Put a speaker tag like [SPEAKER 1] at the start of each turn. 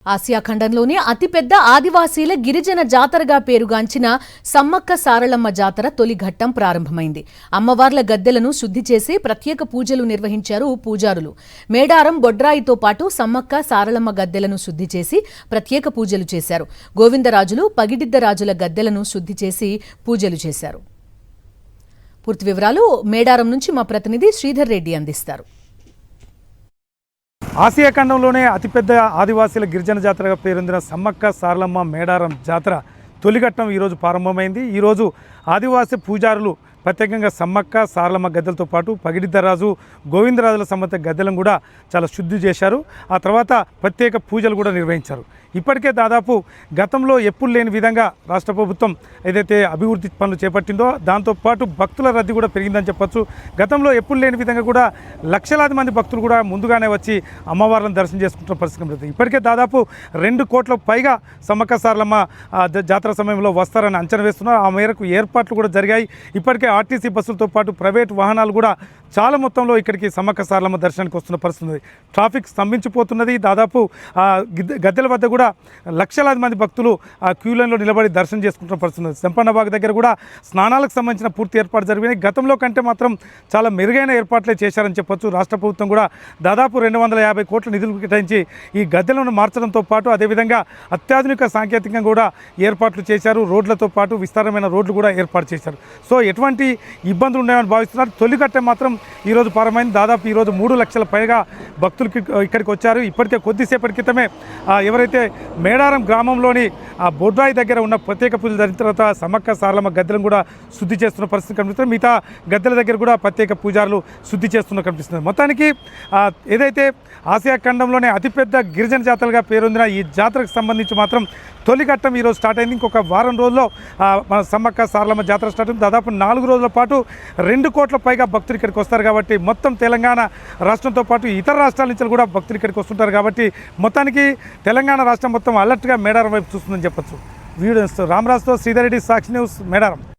[SPEAKER 1] Asia ఖండంలోని అతిపెద్ద ఆదివాసీల గిరిజన జాతరగా పేరుగాంచిన సమ్మక్క సారళమ్మ జాతర తొలి ఘట్టం ప్రారంభమైంది. అమ్మవార్ల గద్దెలను శుద్ధి చేసి ప్రత్యేక పూజలు నిర్వహించారు పూజారులు. మేడారం బొడ్రాయితో పాటు సమ్మక్క సారళమ్మ గద్దెలను శుద్ధి చేసి ప్రత్యేక పూజలు చేశారు. గోవిందరాజులు, పగిడిద్దరాజుల గద్దెలను శుద్ధి చేసి పూజలు చేశారు. పూర్తి వివరాలు మేడారం నుంచి మా ప్రతినిధి శ్రీధర్ రెడ్డి అందిస్తారు.
[SPEAKER 2] ఆసియా ఖండంలోనే అతిపెద్ద ఆదివాసీల గిరిజన జాతరగా పేరొందిన సమ్మక్క సారళమ్మ మేడారం జాతర తొలిఘట్టం ఈరోజు ప్రారంభమైంది. ఈరోజు ఆదివాసీ పూజారులు ప్రత్యేకంగా సమ్మక్క సారళమ్మ గద్దెలతో పాటు పగిడిద్దరాజు, గోవిందరాజుల సంబంధిత గద్దెలను కూడా చాలా శుద్ధి చేశారు. ఆ తర్వాత ప్రత్యేక పూజలు కూడా నిర్వహించారు. ఇప్పటికే దాదాపు గతంలో ఎప్పుడు లేని విధంగా రాష్ట్ర ప్రభుత్వం ఏదైతే అభివృద్ధి పనులు చేపట్టిందో దాంతోపాటు భక్తుల రద్దీ కూడా పెరిగిందని చెప్పొచ్చు. గతంలో ఎప్పుడు లేని విధంగా కూడా లక్షలాది మంది భక్తులు కూడా ముందుగానే వచ్చి అమ్మవార్లను దర్శనం చేసుకుంటున్న పరిస్థితి ఉంది. ఇప్పటికే దాదాపు 2 కోట్లకు పైగా సమ్మక్క సారళమ్మ జాతర సమయంలో వస్తారని అంచనా వేస్తున్నారు. ఆ మేరకు ఏర్పాట్లు కూడా జరిగాయి. ఇప్పటికే ఆర్టీసీ బస్సులతో పాటు ప్రైవేటు వాహనాలు కూడా చాలా మొత్తంలో ఇక్కడికి సమ్మక్క సారళమ్మ దర్శనానికి వస్తున్న పరిస్థితి ఉంది. ట్రాఫిక్ స్తంభించిపోతున్నది. దాదాపు గద్దెల వద్ద కూడా లక్షలాది మంది భక్తులు ఆ క్యూ లైన్లో నిలబడి దర్శనం చేసుకుంటున్న పరిస్థితి ఉంది. సంపన్నబాగ్ దగ్గర కూడా స్నానాలకు సంబంధించిన పూర్తి ఏర్పాటు జరిగినాయి. గతంలో కంటే మాత్రం చాలా మెరుగైన ఏర్పాట్లే చేశారని చెప్పొచ్చు. రాష్ట్ర ప్రభుత్వం కూడా దాదాపు 250 కోట్ల నిధులు కేటాయించి ఈ గద్దెలను మార్చడంతో పాటు అదేవిధంగా అత్యాధునిక సాంకేతికంగా కూడా ఏర్పాట్లు చేశారు. రోడ్లతో పాటు విస్తారమైన రోడ్లు కూడా ఏర్పాటు చేశారు. సో ఎటువంటి ఇబ్బందులు ఉన్నాయని భావిస్తున్నారు. తొలిగట్ట మాత్రం ఈరోజు ప్రారంభమైంది. దాదాపు ఈరోజు 3 లక్షల పైగా భక్తులు ఇక్కడికి వచ్చారు. ఇప్పటికే కొద్దిసేపటి క్రితమే ఎవరైతే మేడారం గ్రామంలోని ఆ బొడ్రాయి దగ్గర ఉన్న ప్రత్యేక పూజలు జరిగిన తర్వాత సమ్మక్క సారళమ్మ గద్దెలను కూడా శుద్ధి చేస్తున్న పరిస్థితి కనిపిస్తుంది. మిగతా గద్దెల దగ్గర కూడా ప్రత్యేక పూజారులు శుద్ధి చేస్తున్న కనిపిస్తుంది. మొత్తానికి ఏదైతే ఆసియా ఖండంలోనే అతిపెద్ద గిరిజన జాతరగా పేరొందిన ఈ జాతరకు సంబంధించి మాత్రం తొలి ఘట్టం ఈరోజు స్టార్ట్ అయింది. ఇంకొక వారం రోజుల్లో మన సమ్మక్క సారళమ్మ జాతర స్టార్ట్ అయింది. దాదాపు 4 రోజుల పాటు 2 కోట్ల పైగా భక్తులు ఇక్కడికి వస్తారు కాబట్టి మొత్తం తెలంగాణ రాష్ట్రంతో పాటు ఇతర రాష్ట్రాల నుంచి కూడా భక్తులు ఇక్కడికి వస్తుంటారు కాబట్టి మొత్తానికి తెలంగాణ రాష్ట్రం మొత్తం అలర్ట్గా మేడారం వైపు చూస్తుందని చెప్పొచ్చు. వీడియో రామరాజుతో శ్రీధర్ రెడ్డి, సాక్షి న్యూస్, మేడారం.